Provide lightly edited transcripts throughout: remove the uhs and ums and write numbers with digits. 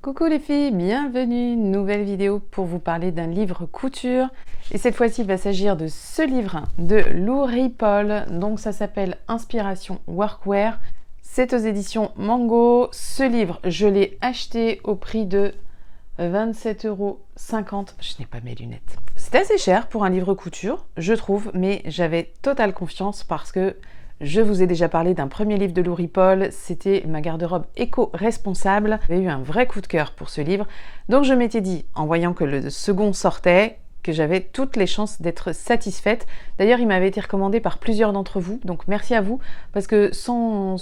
Coucou les filles, bienvenue, nouvelle vidéo pour vous parler d'un livre couture. Et cette fois-ci, il va s'agir de ce livre de Lou Ripoll. Donc ça s'appelle Inspiration Workwear. C'est aux éditions Mango. Ce livre, je l'ai acheté au prix de 27,50 €. Je n'ai pas mes lunettes. C'est assez cher pour un livre couture, je trouve, mais j'avais totale confiance parce que je vous ai déjà parlé d'un premier livre de Lou Ripoll, c'était ma garde-robe éco-responsable. J'avais eu un vrai coup de cœur pour ce livre, donc je m'étais dit, en voyant que le second sortait, que j'avais toutes les chances d'être satisfaite. D'ailleurs, il m'avait été recommandé par plusieurs d'entre vous, donc merci à vous, parce que sans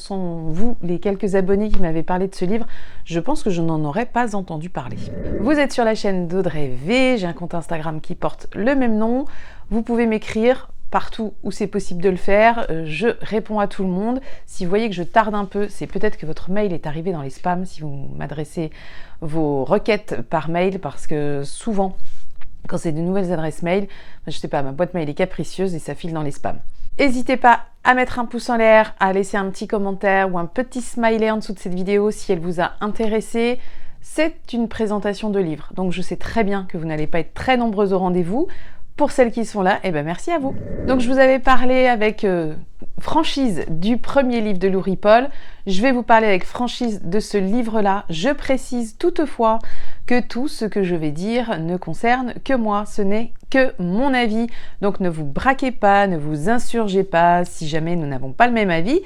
vous, les quelques abonnés qui m'avaient parlé de ce livre, je pense que je n'en aurais pas entendu parler. Vous êtes sur la chaîne d'Audrey V, j'ai un compte Instagram qui porte le même nom. Vous pouvez m'écrire partout où c'est possible de le faire, je réponds à tout le monde. Si vous voyez que je tarde un peu, c'est peut-être que votre mail est arrivé dans les spams si vous m'adressez vos requêtes par mail, parce que souvent, quand c'est de nouvelles adresses mail, je sais pas, ma boîte mail est capricieuse et ça file dans les spams. N'hésitez pas à mettre un pouce en l'air, à laisser un petit commentaire ou un petit smiley en dessous de cette vidéo si elle vous a intéressé. C'est une présentation de livre, donc je sais très bien que vous n'allez pas être très nombreux au rendez-vous. Pour celles qui sont là, eh ben merci à vous. Donc je vous avais parlé avec franchise du premier livre de Lou Ripoll. Je vais vous parler avec franchise de ce livre-là. Je précise toutefois que tout ce que je vais dire ne concerne que moi. Ce n'est que mon avis. Donc ne vous braquez pas, ne vous insurgez pas si jamais nous n'avons pas le même avis.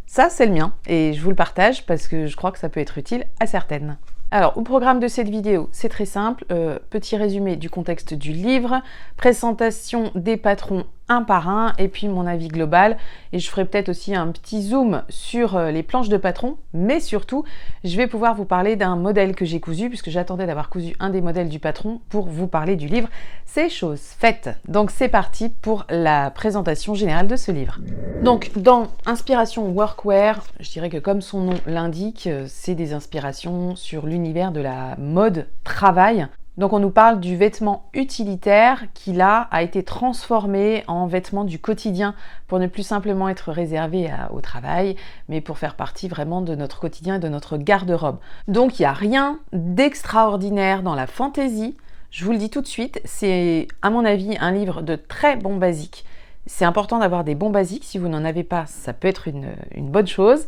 Ça, c'est le mien et je vous le partage parce que je crois que ça peut être utile à certaines. Alors, au programme de cette vidéo, c'est très simple. Petit résumé du contexte du livre, présentation des patrons un par un, et puis mon avis global. Et je ferai peut-être aussi un petit zoom sur les planches de patrons, mais surtout, je vais pouvoir vous parler d'un modèle que j'ai cousu, puisque j'attendais d'avoir cousu un des modèles du patron pour vous parler du livre. C'est chose faite. Donc c'est parti pour la présentation générale de ce livre. Donc, dans Inspiration Workwear, je dirais que comme son nom l'indique, c'est des inspirations sur l'univers de la mode travail. Donc on nous parle du vêtement utilitaire qui là a été transformé en vêtement du quotidien pour ne plus simplement être réservé au travail, mais pour faire partie vraiment de notre quotidien et de notre garde-robe. Donc il n'y a rien d'extraordinaire dans la fantaisie. Je vous le dis tout de suite, c'est à mon avis un livre de très bon basique. C'est important d'avoir des bons basiques. Si vous n'en avez pas, ça peut être une bonne chose.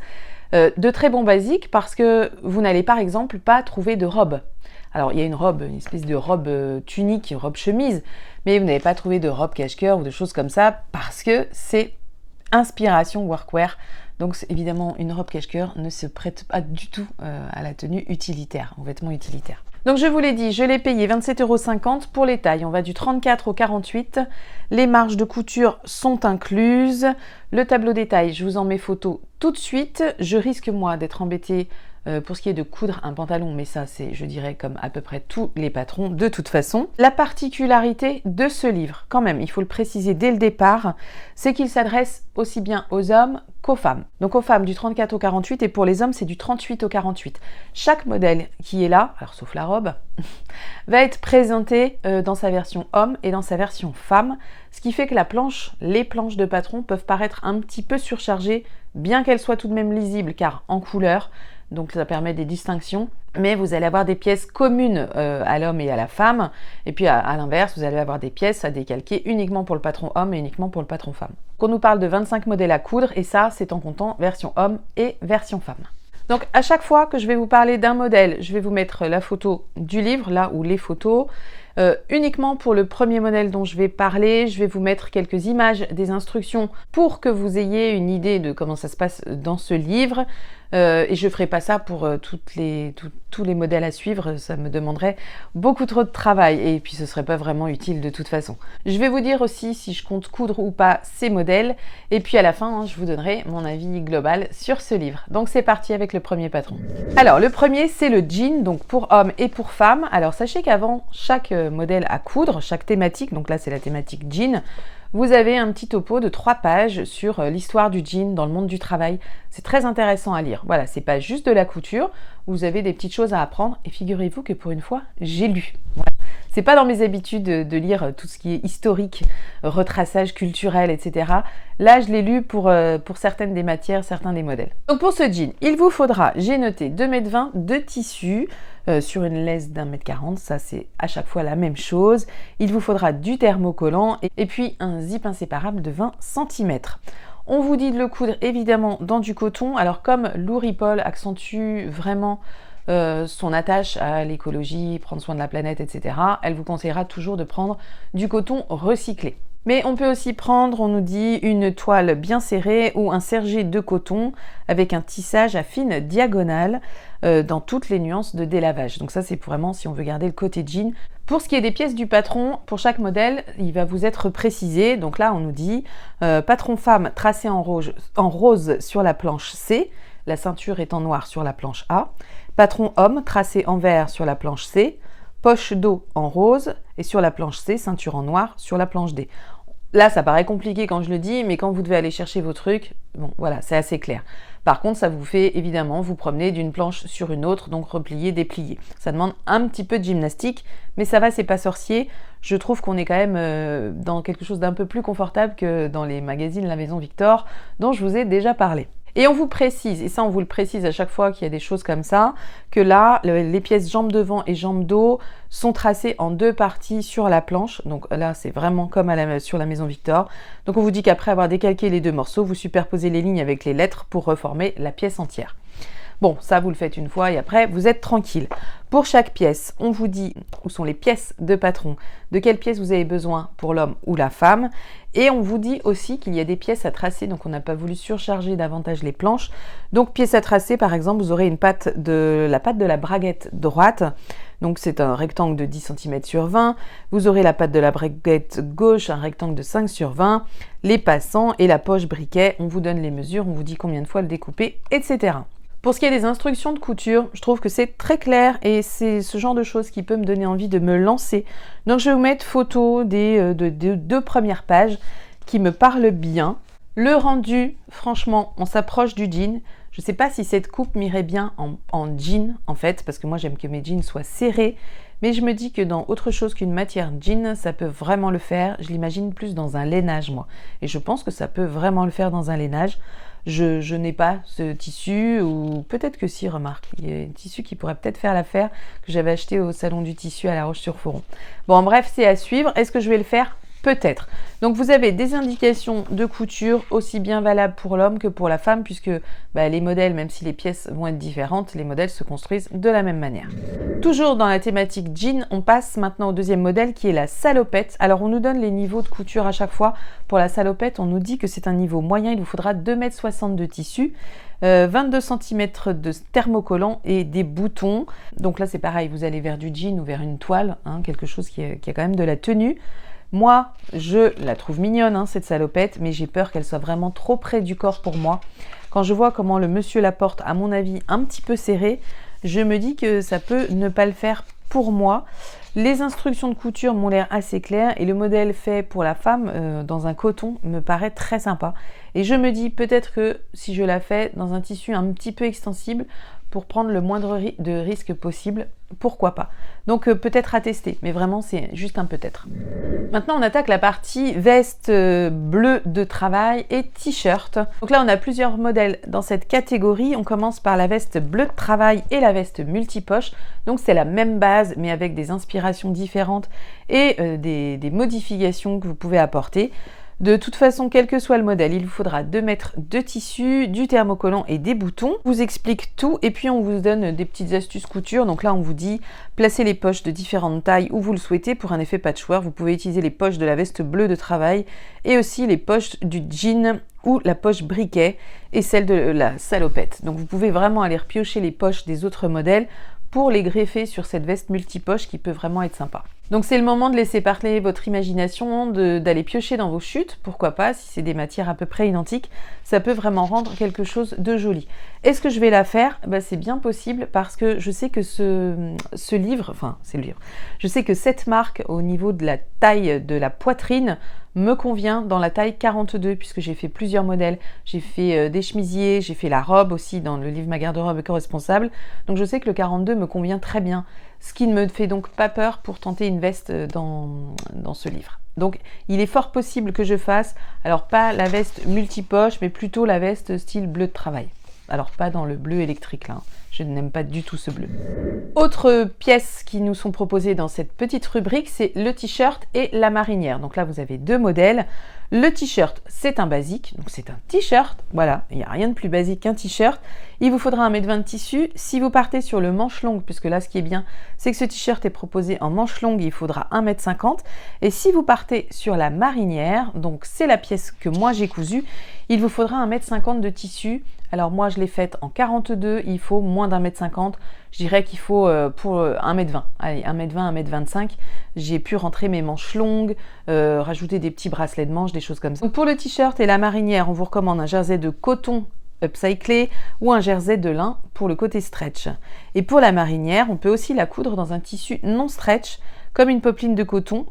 De très bons basiques parce que vous n'allez par exemple pas trouver de robe. Alors il y a une robe, une espèce de robe tunique, une robe chemise, mais vous n'avez pas trouvé de robe cache-cœur ou de choses comme ça parce que c'est Inspiration Workwear. Donc évidemment une robe cache-cœur ne se prête pas du tout à la tenue utilitaire, aux vêtements utilitaires. Donc je vous l'ai dit, je l'ai payé 27,50 € pour les tailles. On va du 34 au 48. Les marges de couture sont incluses. Le tableau des tailles, je vous en mets photo tout de suite. Je risque moi d'être embêtée pour ce qui est de coudre un pantalon, mais ça c'est, je dirais, comme à peu près tous les patrons de toute façon. La particularité de ce livre, quand même, il faut le préciser dès le départ, c'est qu'il s'adresse aussi bien aux hommes qu'aux femmes. Donc aux femmes du 34 au 48 et pour les hommes c'est du 38 au 48. Chaque modèle qui est là, alors sauf la robe, va être présenté dans sa version homme et dans sa version femme, ce qui fait que les planches de patron peuvent paraître un petit peu surchargées, bien qu'elles soient tout de même lisibles car en couleur. Donc ça permet des distinctions, mais vous allez avoir des pièces communes à l'homme et à la femme, et puis à l'inverse, vous allez avoir des pièces à décalquer uniquement pour le patron homme et uniquement pour le patron femme. On nous parle de 25 modèles à coudre, et ça, c'est en comptant version homme et version femme. Donc à chaque fois que je vais vous parler d'un modèle, je vais vous mettre la photo du livre, là où les photos. Uniquement pour le premier modèle dont je vais parler, je vais vous mettre quelques images des instructions pour que vous ayez une idée de comment ça se passe dans ce livre. Et je ne ferai pas ça pour tous les modèles à suivre, ça me demanderait beaucoup trop de travail et puis ce ne serait pas vraiment utile de toute façon. Je vais vous dire aussi si je compte coudre ou pas ces modèles et puis à la fin, je vous donnerai mon avis global sur ce livre. Donc c'est parti avec le premier patron. Alors le premier c'est le jean, donc pour hommes et pour femmes. Alors sachez qu'avant chaque modèle à coudre, chaque thématique, donc là c'est la thématique jean, vous avez un petit topo de 3 pages sur l'histoire du jean dans le monde du travail. C'est très intéressant à lire. Voilà, c'est pas juste de la couture, vous avez des petites choses à apprendre et figurez-vous que pour une fois, j'ai lu. Voilà. C'est pas dans mes habitudes de lire tout ce qui est historique, retraçage culturel, etc. Là, je l'ai lu pour certaines des matières, certains des modèles. Donc pour ce jean, il vous faudra, j'ai noté 2,20 m de tissu sur une laisse d'1,40 m, ça c'est à chaque fois la même chose. Il vous faudra du thermocollant et puis un zip inséparable de 20 cm. On vous dit de le coudre évidemment dans du coton. Alors comme Lou Ripoll accentue vraiment son attache à l'écologie, prendre soin de la planète, etc., elle vous conseillera toujours de prendre du coton recyclé. Mais on peut aussi prendre, on nous dit, une toile bien serrée ou un sergé de coton avec un tissage à fine diagonale dans toutes les nuances de délavage. Donc ça, c'est vraiment si on veut garder le côté jean. Pour ce qui est des pièces du patron, pour chaque modèle, il va vous être précisé. Donc là, on nous dit patron femme tracé en rose sur la planche C, la ceinture est en noir sur la planche A. Patron homme tracé en vert sur la planche C. Poche dos en rose et sur la planche C, ceinture en noir sur la planche D. Là, ça paraît compliqué quand je le dis, mais quand vous devez aller chercher vos trucs, bon, voilà, c'est assez clair. Par contre, ça vous fait évidemment vous promener d'une planche sur une autre, donc replier, déplier. Ça demande un petit peu de gymnastique, mais ça va, c'est pas sorcier. Je trouve qu'on est quand même dans quelque chose d'un peu plus confortable que dans les magazines La Maison Victor, dont je vous ai déjà parlé. Et on vous précise, et ça on vous le précise à chaque fois qu'il y a des choses comme ça, que là, les pièces jambes devant et jambes dos sont tracées en deux parties sur la planche. Donc là, c'est vraiment comme sur la Maison Victor. Donc on vous dit qu'après avoir décalqué les deux morceaux, vous superposez les lignes avec les lettres pour reformer la pièce entière. Bon, ça vous le faites une fois et après, vous êtes tranquille. Pour chaque pièce, on vous dit où sont les pièces de patron, de quelles pièces vous avez besoin pour l'homme ou la femme. Et on vous dit aussi qu'il y a des pièces à tracer, donc on n'a pas voulu surcharger davantage les planches. Donc pièces à tracer, par exemple, vous aurez la patte de la braguette droite. Donc c'est un rectangle de 10 cm sur 20. Vous aurez la patte de la braguette gauche, un rectangle de 5 sur 20. Les passants et la poche briquet, on vous donne les mesures, on vous dit combien de fois le découper, etc. Pour ce qui est des instructions de couture, je trouve que c'est très clair et c'est ce genre de choses qui peut me donner envie de me lancer. Donc je vais vous mettre photo des deux premières pages qui me parlent bien. Le rendu, franchement, on s'approche du jean. Je ne sais pas si cette coupe m'irait bien en jean, en fait, parce que moi j'aime que mes jeans soient serrés. Mais je me dis que dans autre chose qu'une matière jean, ça peut vraiment le faire. Je l'imagine plus dans un lainage, moi. Et je pense que ça peut vraiment le faire dans un lainage. Je n'ai pas ce tissu, ou peut-être que si, remarque, il y a un tissu qui pourrait peut-être faire l'affaire, que j'avais acheté au salon du tissu à La Roche-sur-Foron. Bon, en bref, c'est à suivre. Est-ce que je vais le faire? Peut-être. Donc vous avez des indications de couture aussi bien valables pour l'homme que pour la femme, puisque les modèles, même si les pièces vont être différentes, les modèles se construisent de la même manière. Toujours dans la thématique jean, on passe maintenant au deuxième modèle qui est la salopette. Alors on nous donne les niveaux de couture à chaque fois. Pour la salopette, on nous dit que c'est un niveau moyen, il vous faudra 2,60 m de tissu. 22 cm de thermocollant et des boutons. Donc là c'est pareil, vous allez vers du jean ou vers une toile, quelque chose qui a quand même de la tenue. Moi, je la trouve mignonne, cette salopette, mais j'ai peur qu'elle soit vraiment trop près du corps pour moi. Quand je vois comment le monsieur la porte, à mon avis, un petit peu serrée, je me dis que ça peut ne pas le faire pour moi. Les instructions de couture m'ont l'air assez claires et le modèle fait pour la femme dans un coton me paraît très sympa. Et je me dis peut-être que si je la fais dans un tissu un petit peu extensible, pour prendre le moindre de risque possible, pourquoi pas. Donc peut-être à tester, mais vraiment c'est juste un peut-être. Maintenant on attaque la partie veste bleue de travail et t-shirt. Donc là on a plusieurs modèles dans cette catégorie. On commence par la veste bleue de travail et la veste multipoche. Donc c'est la même base mais avec des inspirations différentes et des modifications que vous pouvez apporter. De toute façon, quel que soit le modèle, il vous faudra 2 mètres de tissu, du thermocollant et des boutons. On vous explique tout et puis on vous donne des petites astuces couture. Donc là, on vous dit placez les poches de différentes tailles où vous le souhaitez pour un effet patchwork. Vous pouvez utiliser les poches de la veste bleue de travail et aussi les poches du jean ou la poche briquet et celle de la salopette. Donc vous pouvez vraiment aller repiocher les poches des autres modèles pour les greffer sur cette veste multipoche qui peut vraiment être sympa. Donc c'est le moment de laisser parler votre imagination, d'aller piocher dans vos chutes, pourquoi pas, si c'est des matières à peu près identiques, ça peut vraiment rendre quelque chose de joli. Est-ce que je vais la faire? C'est bien possible parce que je sais que ce livre, je sais que cette marque au niveau de la taille de la poitrine me convient dans la taille 42 puisque j'ai fait plusieurs modèles. J'ai fait des chemisiers, j'ai fait la robe aussi dans le livre Ma garde-robe éco-responsable. Donc je sais que le 42 me convient très bien, ce qui ne me fait donc pas peur pour tenter une veste dans ce livre. Donc il est fort possible que je fasse, alors pas la veste multipoche, mais plutôt la veste style bleu de travail. Alors pas dans le bleu électrique là, je n'aime pas du tout ce bleu. Autre pièces qui nous sont proposées dans cette petite rubrique, c'est le t-shirt et la marinière. Donc là vous avez deux modèles. Le t-shirt, c'est un basique, donc c'est un t-shirt, voilà, il n'y a rien de plus basique qu'un t-shirt. Il vous faudra 1,20 m de tissu. Si vous partez sur le manche longue, puisque là ce qui est bien, c'est que ce t-shirt est proposé en manche longue, il faudra 1,50 m. Et si vous partez sur la marinière, donc c'est la pièce que moi j'ai cousue, il vous faudra 1,50 m de tissu. Alors moi je l'ai faite en 42, il faut moins d'1,50 m. Je dirais qu'il faut pour 1,20 m. Allez, 1,20 m, 1,25 m. J'ai pu rentrer mes manches longues, rajouter des petits bracelets de manches, des choses comme ça. Donc pour le t-shirt et la marinière, on vous recommande un jersey de coton upcyclé ou un jersey de lin pour le côté stretch. Et pour la marinière, on peut aussi la coudre dans un tissu non stretch, comme une popeline de coton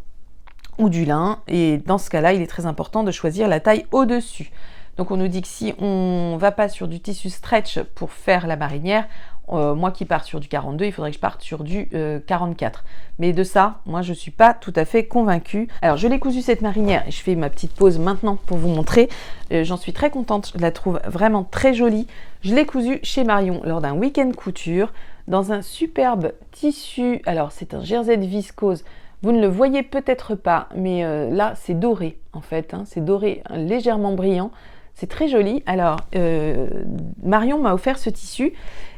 ou du lin. Et dans ce cas-là, il est très important de choisir la taille au-dessus. Donc on nous dit que si on ne va pas sur du tissu stretch pour faire la marinière, moi qui pars sur du 42, il faudrait que je parte sur du 44. Mais de ça, moi je ne suis pas tout à fait convaincue. Alors je l'ai cousue cette marinière et je fais ma petite pause maintenant pour vous montrer. J'en suis très contente, je la trouve vraiment très jolie. Je l'ai cousue chez Marion lors d'un week-end couture dans un superbe tissu. Alors c'est un jersey de viscose. Vous ne le voyez peut-être pas, mais là c'est doré en fait. Hein, c'est doré légèrement brillant. C'est très joli. Alors, Marion m'a offert ce tissu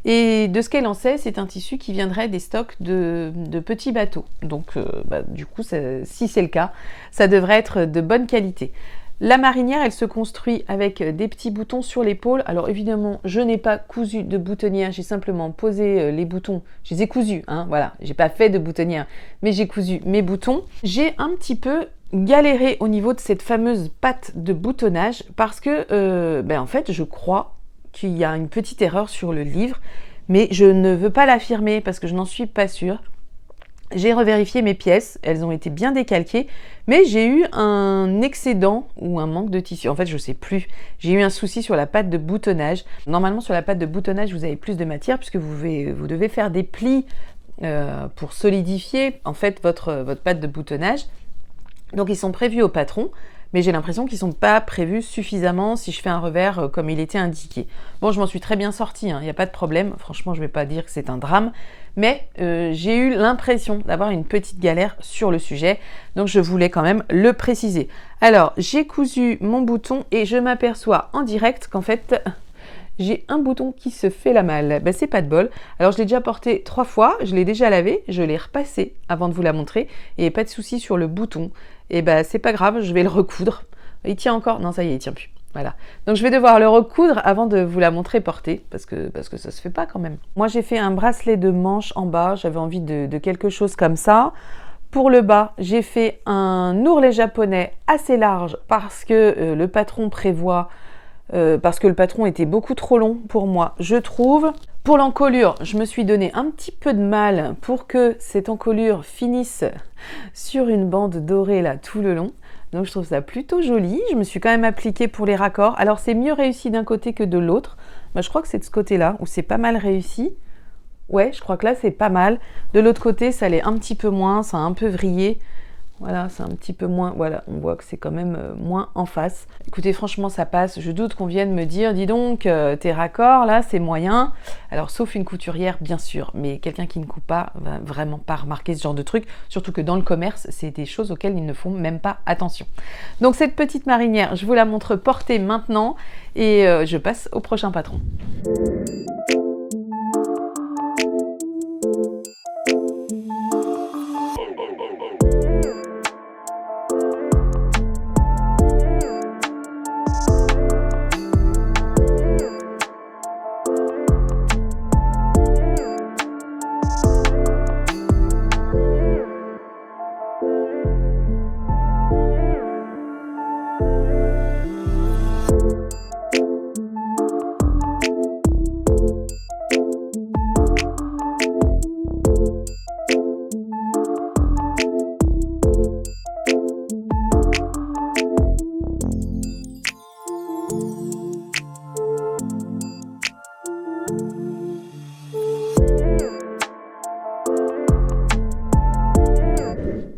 et de ce qu'elle en sait, c'est un tissu qui viendrait des stocks de petits bateaux. Donc, du coup, si c'est le cas, ça devrait être de bonne qualité. La marinière, elle se construit avec des petits boutons sur l'épaule. Alors évidemment, je n'ai pas cousu de boutonnière, j'ai simplement posé les boutons. Je les ai cousus, hein, voilà. J'ai pas fait de boutonnière, mais j'ai cousu mes boutons. J'ai un petit peu galéré au niveau de cette fameuse patte de boutonnage parce que, en fait, je crois qu'il y a une petite erreur sur le livre, mais je ne veux pas l'affirmer parce que je n'en suis pas sûre. J'ai revérifié mes pièces, elles ont été bien décalquées, mais j'ai eu un excédent ou un manque de tissu. En fait, je ne sais plus. J'ai eu un souci sur la patte de boutonnage. Normalement, sur la patte de boutonnage, vous avez plus de matière puisque vous devez faire des plis pour solidifier en fait votre patte de boutonnage. Donc, ils sont prévus au patron, mais j'ai l'impression qu'ils ne sont pas prévus suffisamment si je fais un revers comme il était indiqué. Bon, je m'en suis très bien sortie, il n'y a pas de problème. Franchement, je ne vais pas dire que c'est un drame, mais j'ai eu l'impression d'avoir une petite galère sur le sujet, donc je voulais quand même le préciser. Alors, j'ai cousu mon bouton et je m'aperçois en direct qu'en fait, j'ai un bouton qui se fait la malle. Ben, c'est pas de bol. Alors, je l'ai déjà porté 3 fois, je l'ai déjà lavé, je l'ai repassé avant de vous la montrer, et pas de souci sur le bouton. Et ben, c'est pas grave, je vais le recoudre. Il tient encore? Non, ça y est, il tient plus. Voilà. Donc je vais devoir le recoudre avant de vous la montrer portée, parce que ça se fait pas quand même. Moi j'ai fait un bracelet de manche en bas, j'avais envie de quelque chose comme ça. Pour le bas, j'ai fait un ourlet japonais assez large parce que le patron prévoit, parce que le patron était beaucoup trop long pour moi, je trouve. Pour l'encolure, je me suis donné un petit peu de mal pour que cette encolure finisse sur une bande dorée là tout le long. Donc je trouve ça plutôt joli. Je me suis quand même appliquée pour les raccords. Alors c'est mieux réussi d'un côté que de l'autre. Je crois que c'est de ce côté-là où c'est pas mal réussi. Ouais, je crois que là c'est pas mal. De l'autre côté, ça l'est un petit peu moins, ça a un peu vrillé. Voilà, c'est un petit peu moins, voilà, on voit que c'est quand même moins en face. Écoutez, franchement, ça passe. Je doute qu'on vienne me dire, dis donc, tes raccords, là, c'est moyen. Alors, sauf une couturière, bien sûr, mais quelqu'un qui ne coupe pas va vraiment pas remarquer ce genre de truc. Surtout que dans le commerce, c'est des choses auxquelles ils ne font même pas attention. Donc, cette petite marinière, je vous la montre portée maintenant et je passe au prochain patron.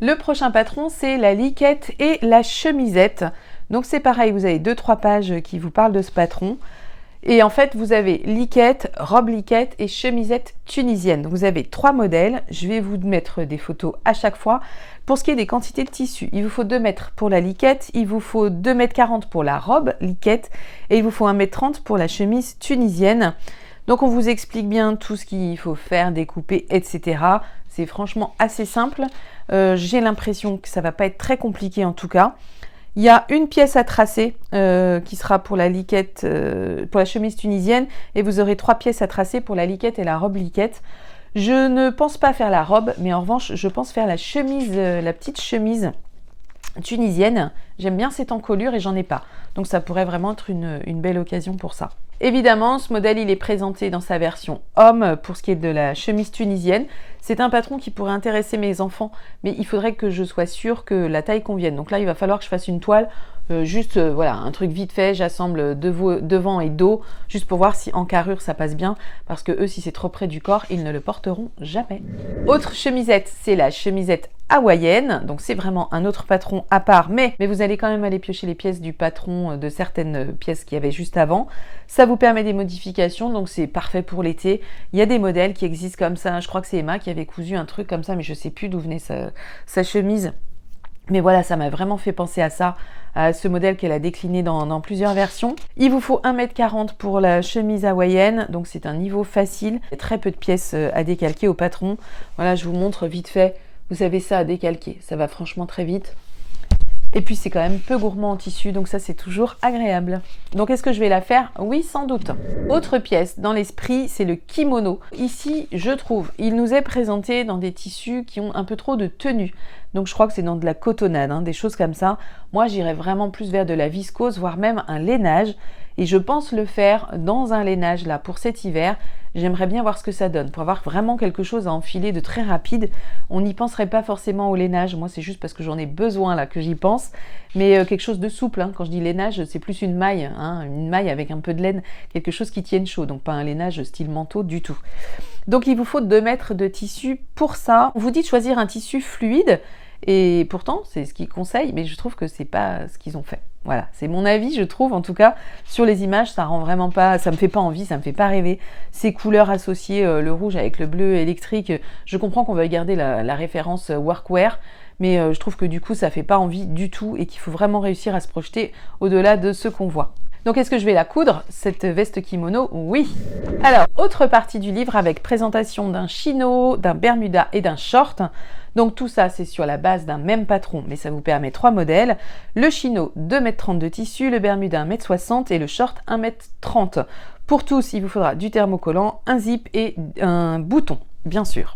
Le prochain patron, c'est la liquette et la chemisette. Donc c'est pareil, vous avez 2-3 pages qui vous parlent de ce patron. Et en fait, vous avez liquette, robe liquette et chemisette tunisienne. Donc, vous avez 3 modèles. Je vais vous mettre des photos à chaque fois. Pour ce qui est des quantités de tissu, il vous faut 2 mètres pour la liquette, il vous faut 2,40 m pour la robe liquette et il vous faut 1,30 m pour la chemise tunisienne. Donc, on vous explique bien tout ce qu'il faut faire, découper, etc. C'est franchement assez simple. J'ai l'impression que ça va pas être très compliqué en tout cas. Il y a une pièce à tracer qui sera pour la liquette, pour la chemise tunisienne et vous aurez 3 pièces à tracer pour la liquette et la robe liquette. Je ne pense pas faire la robe, mais en revanche, je pense faire la chemise, la petite chemise tunisienne. J'aime bien cette encolure et j'en ai pas. Donc ça pourrait vraiment être une belle occasion pour ça. Évidemment, ce modèle, il est présenté dans sa version homme pour ce qui est de la chemise tunisienne. C'est un patron qui pourrait intéresser mes enfants, mais il faudrait que je sois sûre que la taille convienne. Donc là, il va falloir que je fasse une toile, voilà, un truc vite fait, j'assemble devant et dos, juste pour voir si en carrure ça passe bien, parce que eux, si c'est trop près du corps, ils ne le porteront jamais. Autre chemisette, c'est la chemisette hawaïenne, donc c'est vraiment un autre patron à part, mais vous allez quand même aller piocher les pièces du patron de certaines pièces qu'il y avait juste avant. Ça vous permet des modifications, donc c'est parfait pour l'été. Il y a des modèles qui existent comme ça, je crois que c'est Emma qui avait cousu un truc comme ça, mais je sais plus d'où venait sa chemise. Mais voilà, ça m'a vraiment fait penser à ça, à ce modèle qu'elle a décliné dans plusieurs versions. Il vous faut 1,40 m pour la chemise hawaïenne, donc c'est un niveau facile. Il y a très peu de pièces à décalquer au patron. Voilà, je vous montre vite fait. Vous avez ça à décalquer, ça va franchement très vite. Et puis c'est quand même peu gourmand en tissu, donc ça c'est toujours agréable. Donc est-ce que je vais la faire? Oui, sans doute. Autre pièce dans l'esprit, c'est le kimono. Ici, je trouve, il nous est présenté dans des tissus qui ont un peu trop de tenue. Donc je crois que c'est dans de la cotonnade, des choses comme ça. Moi, j'irais vraiment plus vers de la viscose, voire même un lainage. Et je pense le faire dans un lainage là pour cet hiver. J'aimerais bien voir ce que ça donne, pour avoir vraiment quelque chose à enfiler de très rapide. On n'y penserait pas forcément au lainage. Moi, c'est juste parce que j'en ai besoin là que j'y pense. Mais quelque chose de souple. Quand je dis lainage, c'est plus une maille avec un peu de laine, quelque chose qui tienne chaud. Donc pas un lainage style manteau du tout. Donc il vous faut 2 mètres de tissu pour ça. On vous dit de choisir un tissu fluide. Et pourtant, c'est ce qu'ils conseillent, mais je trouve que c'est pas ce qu'ils ont fait. Voilà, c'est mon avis, je trouve, en tout cas, sur les images, ça rend vraiment pas, ça me fait pas envie, ça me fait pas rêver. Ces couleurs associées, le rouge avec le bleu électrique, je comprends qu'on veuille garder la référence workwear, mais je trouve que du coup, ça fait pas envie du tout et qu'il faut vraiment réussir à se projeter au-delà de ce qu'on voit. Donc, est-ce que je vais la coudre, cette veste kimono? Oui. Alors, autre partie du livre avec présentation d'un chino, d'un bermuda et d'un short. Donc, tout ça, c'est sur la base d'un même patron, mais ça vous permet 3 modèles. Le chino, 2,30 m de tissu, le bermuda, 1,60 m et le short, 1,30 m. Pour tous, il vous faudra du thermocollant, un zip et un bouton, bien sûr.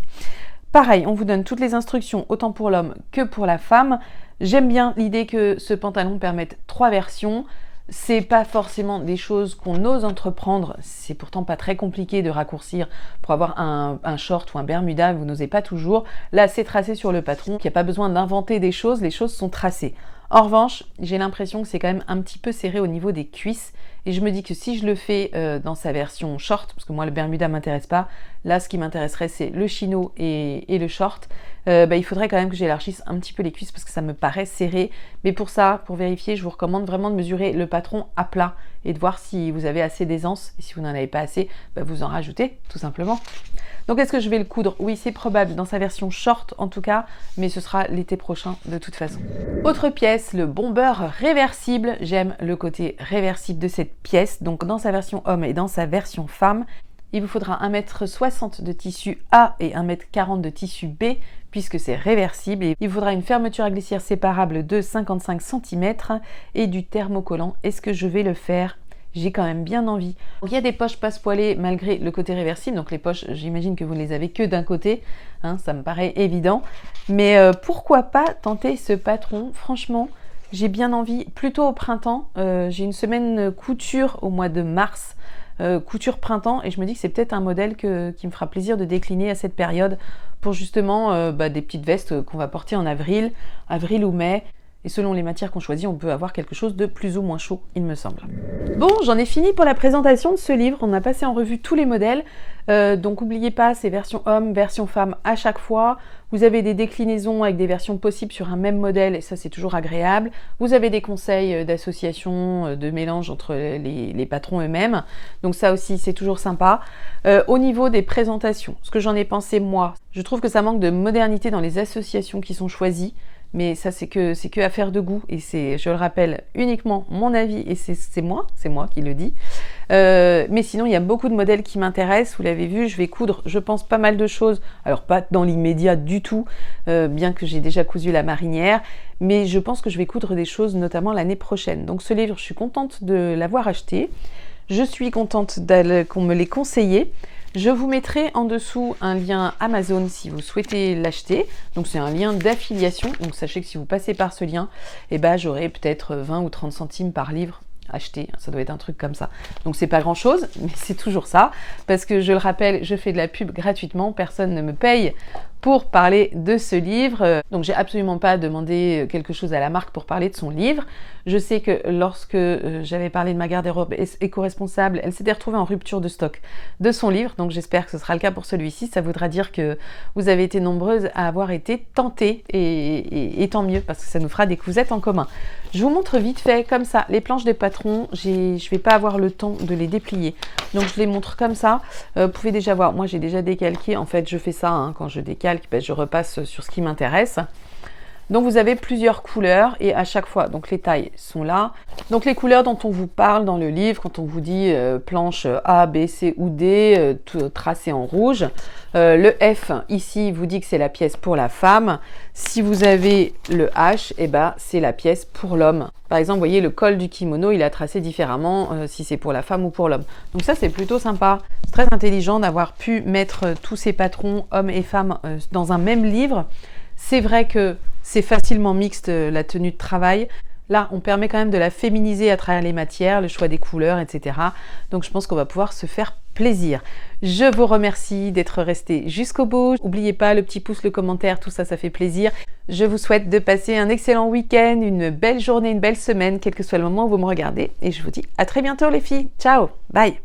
Pareil, on vous donne toutes les instructions, autant pour l'homme que pour la femme. J'aime bien l'idée que ce pantalon permette 3 versions. C'est pas forcément des choses qu'on ose entreprendre, c'est pourtant pas très compliqué de raccourcir pour avoir un short ou un bermuda, vous n'osez pas toujours. Là, c'est tracé sur le patron, qu'il n'y a pas besoin d'inventer des choses, les choses sont tracées. En revanche, j'ai l'impression que c'est quand même un petit peu serré au niveau des cuisses et je me dis que si je le fais dans sa version short, parce que moi le bermuda m'intéresse pas, là ce qui m'intéresserait c'est le chino et le short, il faudrait quand même que j'élargisse un petit peu les cuisses parce que ça me paraît serré. Mais pour ça, pour vérifier, je vous recommande vraiment de mesurer le patron à plat et de voir si vous avez assez d'aisance et si vous n'en avez pas assez, vous en rajoutez tout simplement. Donc est-ce que je vais le coudre? Oui, c'est probable, dans sa version short en tout cas, mais ce sera l'été prochain de toute façon. Autre pièce, le bomber réversible. J'aime le côté réversible de cette pièce. Donc dans sa version homme et dans sa version femme, il vous faudra 1,60 m de tissu A et 1,40 m de tissu B, puisque c'est réversible. Et il vous faudra une fermeture à glissière séparable de 55 cm et du thermocollant. Est-ce que je vais le faire? J'ai quand même bien envie. Donc, il y a des poches passe-poilées malgré le côté réversible. Donc les poches, j'imagine que vous ne les avez que d'un côté. Ça me paraît évident. Mais pourquoi pas tenter ce patron? Franchement, j'ai bien envie. Plutôt au printemps. J'ai une semaine couture au mois de mars. Couture printemps. Et je me dis que c'est peut-être un modèle qui me fera plaisir de décliner à cette période. Pour justement des petites vestes qu'on va porter en avril ou mai. Et selon les matières qu'on choisit, on peut avoir quelque chose de plus ou moins chaud, il me semble. Bon, j'en ai fini pour la présentation de ce livre. On a passé en revue tous les modèles. Donc n'oubliez pas, c'est version homme, version femme à chaque fois. Vous avez des déclinaisons avec des versions possibles sur un même modèle et ça c'est toujours agréable. Vous avez des conseils d'association, de mélange entre les patrons eux-mêmes. Donc ça aussi c'est toujours sympa. Au niveau des présentations, ce que j'en ai pensé moi, je trouve que ça manque de modernité dans les associations qui sont choisies. Mais ça, c'est que affaire de goût et c'est, je le rappelle, uniquement mon avis et c'est moi qui le dis. Mais sinon, il y a beaucoup de modèles qui m'intéressent. Vous l'avez vu, je vais coudre, je pense, pas mal de choses. Alors, pas dans l'immédiat du tout, bien que j'ai déjà cousu la marinière. Mais je pense que je vais coudre des choses, notamment l'année prochaine. Donc, ce livre, je suis contente de l'avoir acheté. Je suis contente qu'on me l'ait conseillé. Je vous mettrai en dessous un lien Amazon si vous souhaitez l'acheter. Donc c'est un lien d'affiliation. Donc sachez que si vous passez par ce lien, eh ben, j'aurai peut-être 20 ou 30 centimes par livre acheté. Ça doit être un truc comme ça. Donc c'est pas grand chose, mais c'est toujours ça. Parce que je le rappelle, je fais de la pub gratuitement. Personne ne me paye pour parler de ce livre. Donc j'ai absolument pas demandé quelque chose à la marque pour parler de son livre. Je sais que lorsque j'avais parlé de ma garde-robe éco-responsable, elle s'était retrouvée en rupture de stock de son livre. Donc j'espère que ce sera le cas pour celui-ci. Ça voudra dire que vous avez été nombreuses à avoir été tentées et tant mieux parce que ça nous fera des cousettes en commun. Je vous montre vite fait comme ça les planches des patrons. Je vais pas avoir le temps de les déplier. Donc je les montre comme ça. Vous pouvez déjà voir, moi j'ai déjà décalqué. En fait je fais ça quand je décalque. Ben, je repasse sur ce qui m'intéresse. Donc vous avez plusieurs couleurs et à chaque fois, donc les tailles sont là. Donc les couleurs dont on vous parle dans le livre, quand on vous dit planche A, B, C ou D, tracées en rouge. Le F ici vous dit que c'est la pièce pour la femme. Si vous avez le H, eh ben, c'est la pièce pour l'homme. Par exemple, vous voyez le col du kimono, il a tracé différemment si c'est pour la femme ou pour l'homme. Donc ça c'est plutôt sympa. C'est très intelligent d'avoir pu mettre tous ces patrons, hommes et femmes, dans un même livre. C'est vrai que c'est facilement mixte la tenue de travail. Là, on permet quand même de la féminiser à travers les matières, le choix des couleurs, etc. Donc je pense qu'on va pouvoir se faire plaisir. Je vous remercie d'être resté jusqu'au bout. N'oubliez pas le petit pouce, le commentaire, tout ça, ça fait plaisir. Je vous souhaite de passer un excellent week-end, une belle journée, une belle semaine, quel que soit le moment où vous me regardez. Et je vous dis à très bientôt les filles. Ciao, bye.